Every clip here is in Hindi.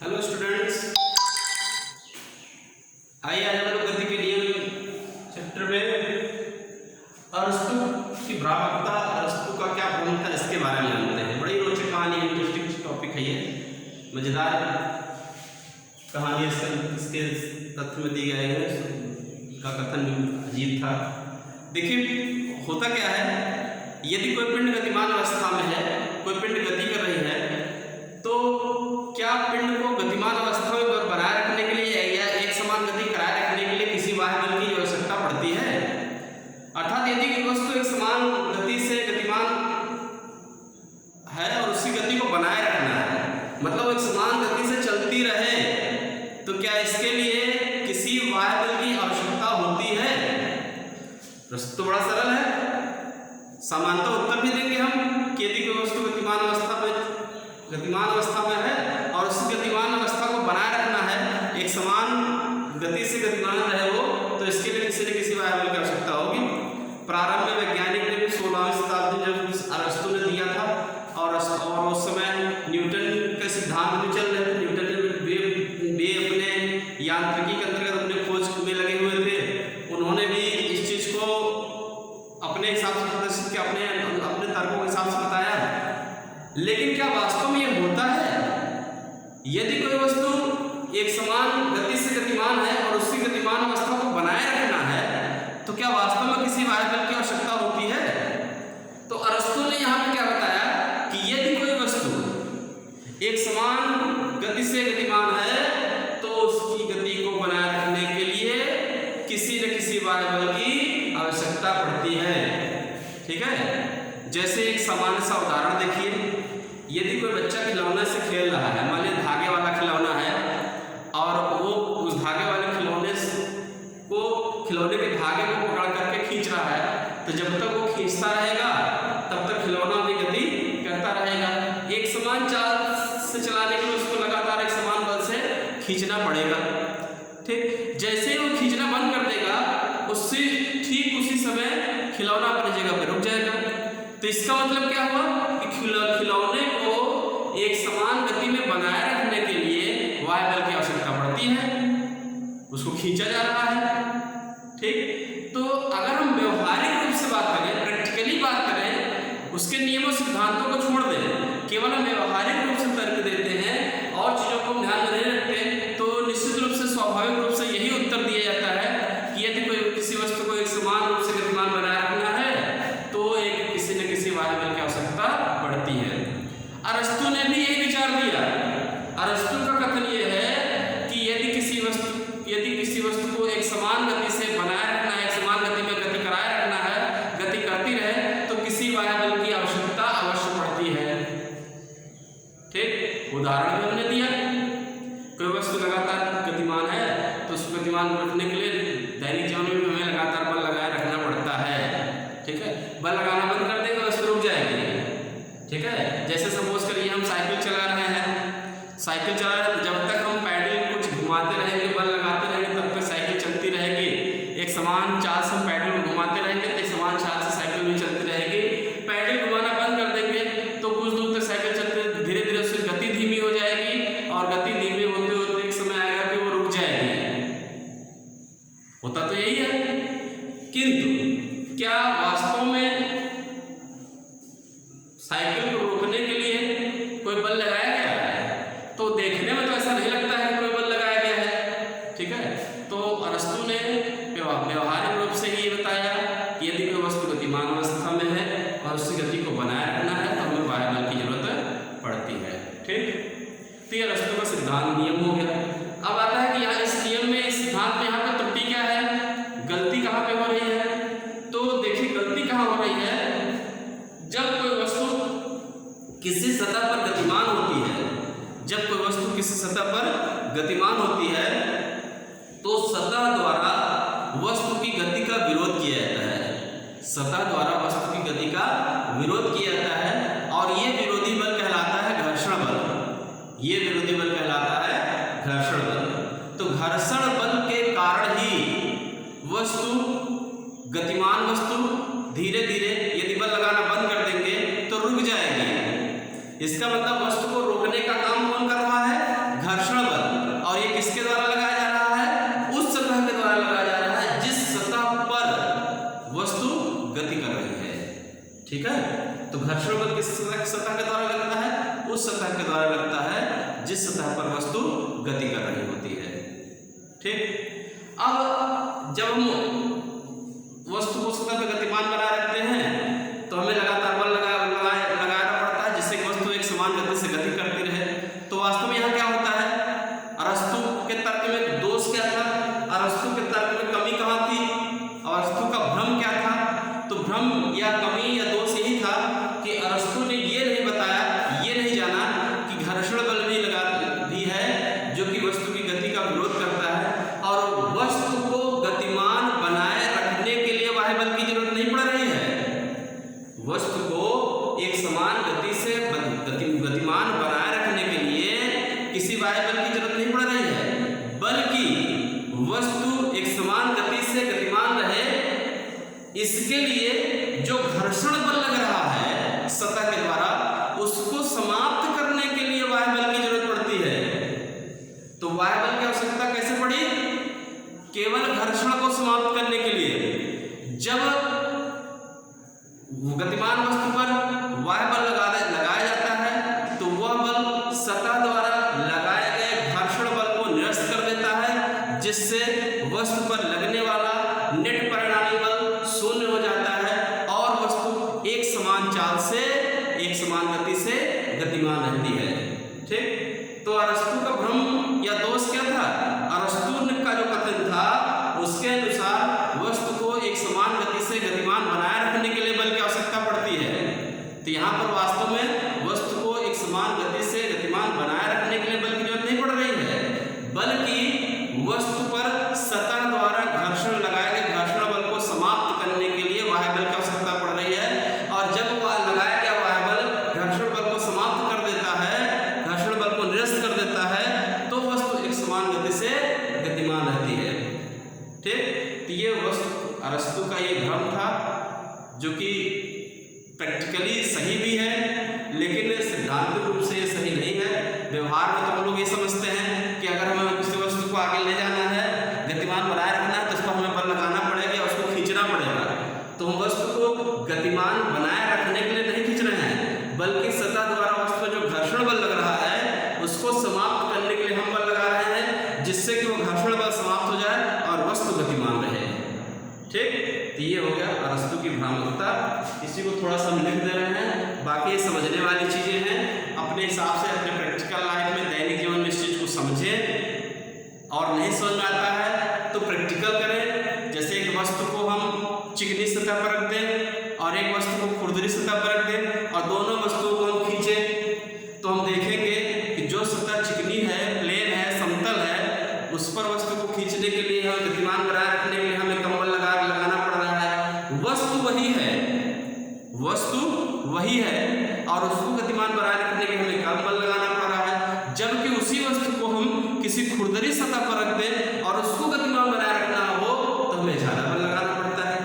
हेलो स्टूडेंट्स, आइए आज हम लोग गति के नियम चैप्टर में अरस्तु की भ्रामकता, अरस्तु का क्या प्रमेय था, इसके बारे में जानते हैं। बड़ी रोचक कहानी, इंटरेस्टिंग टॉपिक है ये, मजेदार कहानी इसके तथ्य में दी गई है, का कथन अजीब था। देखिए होता क्या है, यदि कोई पिंड गतिमान अवस्था में है, कोई पिंड गति कर रही है, तो क्या पिंड को गतिमान अवस्था में बनाए रखने के लिए या एक समान गति कराए रखने के लिए किसी बाह्य बल की आवश्यकता पड़ती है? अर्थात यदि कोई वस्तु एक समान गति से गतिमान है और उसी गति को बनाए रखना है, मतलब एक समान गति से चलती रहे, तो क्या इसके लिए किसी बाह्य बल की आवश्यकता होती है? प्रश्न तो बड़ा सरल है, सामान्यतः उत्तर भी देंगे हम कि यदि कोई वस्तु गतिमान अवस्था में है और उस गतिमान अवस्था को बनाए रखना है, एक समान गति से गतिमान रहे वो, तो इसके लिए किसी न किसी बाह्य बल की आवश्यकता होगी। प्रारंभ में वैज्ञानिक ने भी 16वीं शताब्दी जब अरस्तु ने दिया था और उस समय न्यूटन के सिद्धांत भी चल रहे थे। न्यूटन ने अपने यांत्रिकी के अंतर्गत अपने खोज में लगे हुए थे, उन्होंने भी इस चीज को अपने हिसाब से प्रदर्शित किया, अपने तर्कों के हिसाब से बताया। लेकिन क्या वास्तव में ये होता है? यदि कोई वस्तु एक समान गति से गतिमान है और उसी गतिमान अवस्था को बनाए रखना है, तो क्या वास्तव में किसी बाह्य बल की आवश्यकता होती है? तो अरस्तु ने यहाँ पे क्या बताया कि यदि कोई वस्तु एक समान गति से गतिमान है, तो उसकी गति को बनाए रखने के लिए किसी न किसी बाह्य बल की आवश्यकता पड़ती है। ठीक है, जैसे एक सामान्य सा उदाहरण देखिए, यदि कोई बच्चा खिलौने से खेल रहा है, मान लीजिए धागे वाला खिलौना है, और वो उस धागे वाले खिलौने के धागे को पकड़ करके खींच रहा है, तो जब तक वो खींचता रहेगा तब तक खिलौना भी गति करता रहेगा। एक समान चाल से चलाने के लिए उसको लगातार एक समान बल से खींचना पड़ेगा। ठीक, जैसे ही वो खींचना बंद कर देगा, उससे ठीक उसी समय खिलौना अपनी जगह पर रुक जाएगा। तो इसका मतलब क्या हुआ कि खिलौने को एक समान गति में बनाए रखने के लिए बाह्य बल की आवश्यकता पड़ती है, उसको खींचा जा रहा है। ठीक, तो अगर हम व्यवहारिक रूप से बात करें, प्रैक्टिकली बात करें, उसके नियमों सिद्धांतों को छोड़ दें, केवल हम व्यवहारिक रूप से तर्क देते हैं और चीज़ों को ध्यान में नहीं रखते, तो निश्चित रूप से स्वाभाविक रूप से यही उत्तर दिया जाता है कि यदि कोई किसी वस्तु को एक समान रूप से गतिमान बनाए रखना है, तो एक किसी न किसी बाह्य बल की आवश्यकता पड़ती है। अरस्तु ने भी यही विचार दिया। अरस्तु का कथन ये है कि यदि किसी वस्तु को एक समान गति से बनाए रखना है, एक समान गति में गति कराए रखना है, गति करती रहे, तो किसी बाह्य बल की आवश्यकता अवश्य पड़ती है। ठीक, उदाहरण भी हमने दिया, कोई वस्तु लगातार गतिमान है, तो उस गतिमान को रखने के लिए दैनिक जीवन में हमें लगातार बल लगाए रखना पड़ता है। ठीक है, बल लगाना बंद कर देंगे वस्तु रुक जाएगी। ठीक है, जैसे सपोज करिए हम साइकिल चला रहे हैं, जब तक हम पैडल कुछ घुमाते रहेंगे, बल लगाते रहेंगे, तब तक साइकिल चलती रहेगी। एक समान चाल से हम पैडल को घुमाते रहेंगे, तो एक समान चाल से साइकिल भी चलती रहेगी। पैडल घुमाना बंद कर देंगे तो कुछ दूर तक साइकिल चलते धीरे धीरे उसकी गति धीमी हो जाएगी, और गति धीमी होते होते एक समय आएगा कि वो रुक जाएगी। होता तो यही है, किंतु क्या वास्तव में साइकिल को रोकने के लिए कोई बल लगाया गया है? तो देखने में तो ऐसा नहीं लगता है कि कोई बल लगाया गया है। ठीक है, तो अरस्तु ने व्यवहारिक रूप से ये बताया कि यदि कोई वस्तु गतिमान अवस्था में है और उसकी गति को बनाए रखना है, तो हमें बाह्य बल की जरूरत पड़ती है। ठीक, तो ये अरस्तु का सिद्धांत नियम हो गया। अब आता है कि यहाँ इस नियम में, इस सिद्धांत में यहाँ पर त्रुटि क्या है, गलती कहाँ पे हो रही है? तो देखिए गलती कहाँ हो रही है, जब कोई वस्तु किसी सतह पर गतिमान होती है, जब कोई वस्तु किसी सतह पर गतिमान होती है, तो सतह द्वारा वस्तु की गति का विरोध किया जाता है। सतह द्वारा वस्तु की गति का विरोध किया जाता है, और ये विरोधी बल कहलाता है घर्षण बल। ये विरोधी बल कहलाता है घर्षण बल। तो घर्षण बल के कारण ही गतिमान वस्तु धीरे धीरे यदि बल लगाना बंद कर देंगे तो रुक जाएगी। इसका मतलब वस्तु को रोकने का काम कौन कर रहा है? घर्षण ठीक है। तो घर्षण बल किस सतह के द्वारा लगता है? उस सतह के द्वारा लगता है जिस सतह पर वस्तु गति कर रही होती है। ठीक। अब जब हम वस्तु को सतह पर गतिमान बनाए रखते हैं तो हमें लगातार बल लगाना पड़ता है जिससे वस्तु एक समान गति से गति करती रहे। तो वास्तव में यहाँ क्या होता है? अरस्तु के तर्क में दोष क्या था? अरस्तु के तर्क में कमी कहाँ थी? अरस्तु का भ्रम क्या था? तो भ्रम या कमी या दोष यही था कि अरस्तु ने ये नहीं बताया, ये नहीं जाना कि घर्षण बल भी है जो कि वस्तु की गति का विरोध करता है और वस्तु को गतिमान बनाए रखने के लिए बाह्य बल की जरूरत नहीं पड़ रही है। वस्तु को एक समान गति से गतिमान बनाए रखने के लिए किसी बाह्य बल की जरूरत नहीं पड़ रही है, बल्कि वस्तु एक समान गति से गतिमान रहे इसके लिए जो घर्षण बल लग रहा है सतह के द्वारा उसको समाप्त करने के लिए बाह्य बल की जरूरत पड़ती है। तो बाह्य बल की आवश्यकता कैसे पड़ी? केवल घर्षण को समाप्त करने के लिए। जब गतिमान वस्तु पर बाह्य बल लगाया जाता है तो वह बल सतह द्वारा लगाए गए घर्षण बल को निरस्त कर देता है जिससे वस्तु पर लगने वाला नेट परिणामी बल शून्य हो जाता है और वस्तु एक समान चाल से एक समान गति से गतिमान रहती है। ठीक। तो अरस्तु का भ्रम या दोष क्या था? अरस्तु का जो कथन था उसके अनुसार वस्तु को एक समान गति से गतिमान बनाए रखने के लिए बल की आवश्यकता पड़ती है। तो यहाँ पर वास्तव में वस्तु को एक समान गति से गतिमान बनाए रखने के लिए बल की जरूरत नहीं पड़ रही है, बल्कि वस्तु पर सतह द्वारा घर्षण लगाए गए घर्षण बल को समाप्त करने के लिए बाह्य बल की आवश्यकता पड़ रही है। और जब वह लगाया गया बाह्य बल घर्षण बल को समाप्त कर देता है, घर्षण बल को निरस्त कर देता है, तो वस्तु एक समान गति से गतिमान रहती है। ठीक। तो ये वस्तु अरस्तु का ये भ्रम था जो कि प्रैक्टिकली सही भी है लेकिन सिद्धांत रूप से ये सही नहीं है। व्यवहार में तो हम लोग ये समझते हैं कि अगर हमें किसी वस्तु को आगे ले जाना है, गतिमान बनाए रखना है तो उस पर हमें बल लगाना पड़ेगा, उसको खींचना पड़ेगा। तो हम वस्तु को गतिमान बनाए रखने के लिए नहीं खींच रहे हैं, बल्कि सतह द्वारा वस्तु पर जो घर्षण बल लग रहा है उसको समाप्त करने के लिए हम बल लगा रहे हैं जिससे कि वो घर्षण बल समाप्त हो जाए और वस्तु गतिमान रहे। ठीक। तो ये हो गया अरस्तु की भ्रामकता। इसी को थोड़ा सा हम लिख दे रहे हैं, बाकी समझने वाली चीजें हैं। अपने हिसाब से अपने प्रैक्टिकल लाइफ में दैनिक जीवन में इस चीज को समझें और नहीं समझ में आता है तो प्रैक्टिकल करें। जैसे एक वस्तु को हम चिकनी सतह पर रख दें और एक वस्तु को खुरदरी सतह पर रख दें और दोनों वस्तुओं को हम खींचें तो हम देखेंगे कि जो सतह चिकनी है, प्लेन है, समतल है, उस पर वस्तु को खींचने के लिए हमें गतिमान बनाए रखने के लिए हमें कंबल लगाना पड़ रहा है। वस्तु वही है, वस्तु वही है और उसको गतिमान बनाए रखने के लिए हमें कंबल लगाना पड़ रहा है, जबकि उसी वस्तु को हम किसी खुरदरी सतह पर रख दें और उसको गतिमान बनाए रखना हो तो हमें ज्यादा बल लगाना पड़ता है।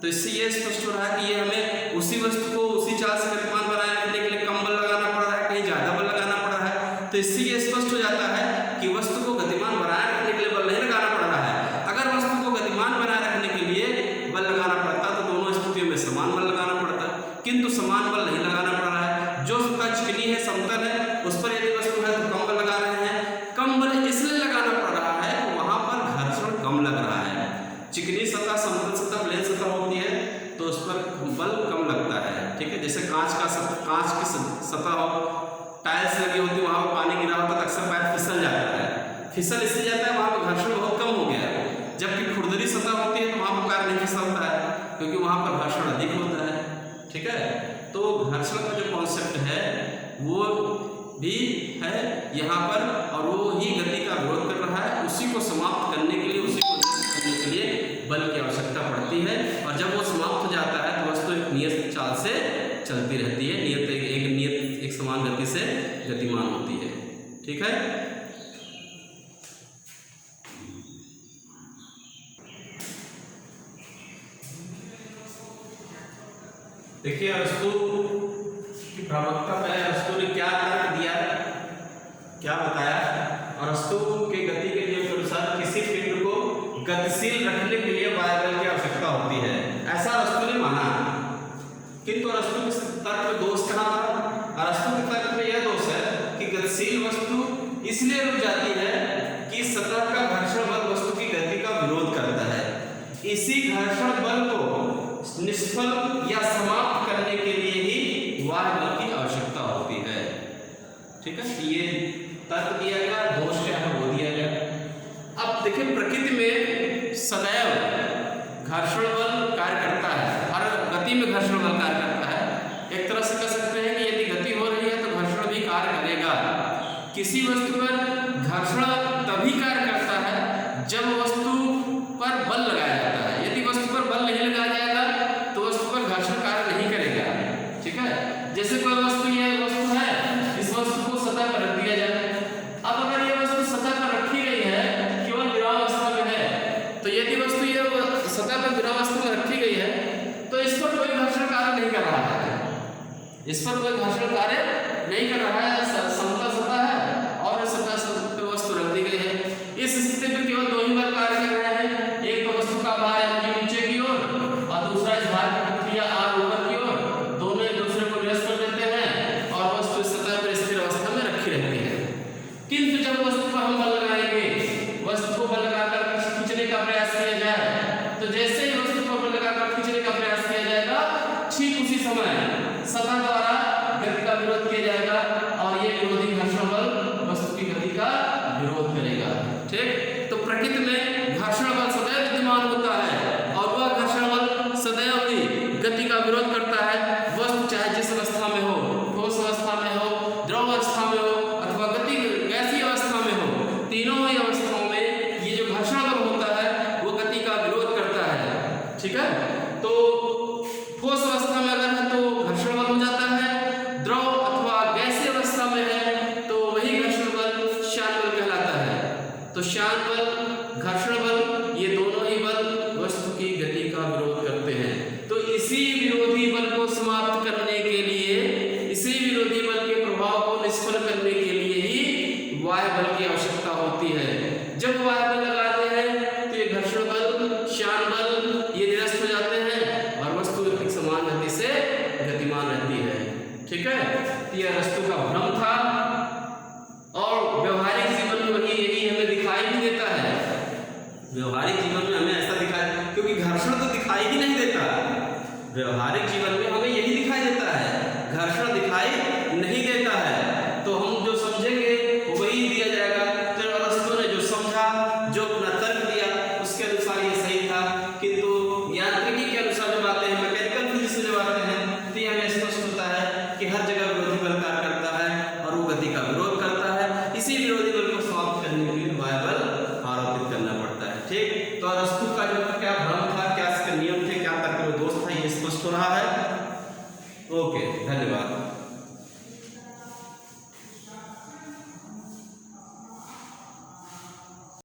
तो इससे ये स्पष्ट हो रहा है कि ये हमें उसी वस्तु को उसी चाल से गतिमान बनाए रखने के लिए कम बल लगाना पड़ रहा है, कहीं ज्यादा बल लगाना पड़ रहा है। तो इससे ये स्पष्ट हो जाता है कि वस्तु को गतिमान बनाए रखने के लिए बल नहीं लगाना पड़ रहा है। अगर वस्तु को गतिमान बनाए रखने के लिए बल लगाना पड़ता तो दोनों स्थितियों में समान बल लगाना पड़ता, किंतु समान बल नहीं लगाना पड़ रहा है। जो सतह चिकनी है, समतल है, उस पर यदि वस्तु है तो कम बल लगा रहे हैं। कम बल इसलिए लगाना पड़ रहा है कि वहां पर घर्षण कम लग रहा है। चिकनी सतह, समतल सतह, प्लेन सतह होती है तो उस पर बल कम लगता है। ठीक है। जैसे कांच की सतह हो, टाइल्स लगी होती है, वहां पर पानी गिरा होता है तो अक्सर पैर फिसल जाता है। फिसल इसलिए जाता है वहां पर घर्षण बहुत कम हो गया है। जबकि खुरदरी सतह होती है तो वहां पर पैर नहीं फिसलता है क्योंकि वहां पर घर्षण अधिक होता है। ठीक है। तो घर्षण का जो कॉन्सेप्ट है वो भी है यहाँ पर और वो ही गति का विरोध कर रहा है। उसी को समाप्त करने के लिए, उसी को करने के लिए बल की आवश्यकता पड़ती है और जब वो समाप्त हो जाता है तो वस्तु एक नियत चाल से चलती रहती है, एक समान गति से गतिमान होती है। ठीक है। देखिए अरस्तु की भ्रामकता पे अरस्तु ने क्या तर्क दिया, क्या बताया। अरस्तु के गति के नियम के अनुसार किसी पिंड को गतिशील रखने के लिए बाह्य बल की आवश्यकता होती है, ऐसा अरस्तु ने माना। किंतु अरस्तु के तर्क में दोष कहाँ था? अरस्तु के तर्क में यह दोष है कि गतिशील वस्तु इसलिए रुक जाती है कि सतह का घर्षण बल वस्तु की गति का विरोध करता है। इसी घर्षण बल को निष्फल या समाप्त करने के लिए ही बाह्य बल की आवश्यकता होती है। ठीक है, ये तर्क दिया गया, दोष क्या है वो दिया गया। अब देखिए प्रकृति में सदैव घर्षण बल कार्य करता है, हर गति में घर्षण बल कार्य करता है। एक तरह से कह सकते हैं कि यदि गति हो रही है तो घर्षण भी कार्य करेगा। किसी वस्तु पर घर्षण तभी कार्य करता है जब वस्तु पर बल लगाया जाता है। यदि वस्तु पर बल नहीं लगाया जाएगा तो वस्तु पर घर्षण कार्य नहीं करेगा। ठीक है, जैसे कोई वस्तु, यह वस्तु है, इस वस्तु को सतह पर रख दिया जाए। अब अगर यह वस्तु सतह पर रखी गई है, केवल विरामावस्था में है, तो यदि वस्तु यह सतह पर विरामावस्था में रखी गई है तो इस पर कोई घर्षण कार्य नहीं कर रहा है। इस पर कोई घर्षण कार्य नहीं कर रहा है, समतल सतह है और सतह पर वस्तु रख दी गई है। इस स्थिति में केवल दो ही बल कार्य कर रहे हैं, एक तो वस्तु का भार है नीचे की ओर और दूसरा इस भार की प्रतिक्रिया r ऊपर की ओर, दोनों एक दूसरे को निरस्त कर देते हैं और वस्तु सतह पर स्थिर अवस्था में रखी रहती है। किंतु जब वस्तु पर हम बल लगाएंगे, वस्तु को बल लगाकर खींचने का प्रयास किया जाए, तो जैसे ही वस्तु को बल लगाकर खींचने का प्रयास किया जाएगा, ठीक उसी समय सतह द्वारा गति का विरोध किया जाएगा और ये विरोधी घर्षण बल वस्तु की गति का विरोध करेगा। ठीक, तो प्रकृति में घर्षण बल सदैव विद्यमान होता है और वह घर्षण बल सदैव ही गति का विरोध करता है। वस्तु चाहे जिस अवस्था में हो, ठोस अवस्था में हो, द्रव अवस्था में हो अथवा गति गैसीय अवस्था में हो, तीनों ही अवस्थाओं में ये जो घर्षण बल होता है वो गति का विरोध करता है। ठीक है, तो ठोस अवस्था में अगर है तो घर्षण बल हो जाता है, द्रव अथवा गैसीय अवस्था में है तो वही घर्षण बल श्यान बल कहलाता है। तो श्यान बल, घर्षण बल, ये दोनों ही बल वस्तु की गति का विरोध करते हैं। तो इसी विरोधी बल को समाप्त करने के लिए, इसी विरोधी बल के प्रभाव को निष्फल करने के लिए ही बाह्य बल की आवश्यकता होती है। जब बाह्य बल लगाते हैं तो ये घर्षण बल, श्यान बल ये निरस्त हो जाते हैं और वस्तु एक समान गति से गतिमान रहती है। ठीक है, यह अरस्तु का भ्रम था और व्यवहारिक जीवन में वही यही हमें दिखाई भी देता है। व्यवहारिक जीवन में हमें ऐसा दिखाई, क्योंकि घर्षण तो दिखाई ही नहीं देता, व्यवहारिक जीवन में हमें यही दिखाई देता है, घर्षण दिखाई नहीं देता है। तो हम जो समझेंगे वही दिया जाएगा। तो अरस्तु ने जो समझा, जो अपना तर्क दिया, उसके अनुसार ये सही था। किंतु यांत्रिकी के अनुसार जब आते हैं, मैकेनिकल फिजिक्स में जब आते हैं, तो ये हमें स्पष्ट होता है कि हर जगह विरोधी बल कार्य करता है और वो गति का विरोध करता है। इसी विरोधी बल को समाप्त करने के लिए बाह्य बल आरोपित करना पड़ता है। ठीक, तो अरस्तु का जो क्या भ्रम था, क्या इसके नियम थे, क्या तर्क में दोष था, ये स्पष्ट हो रहा है। ओके।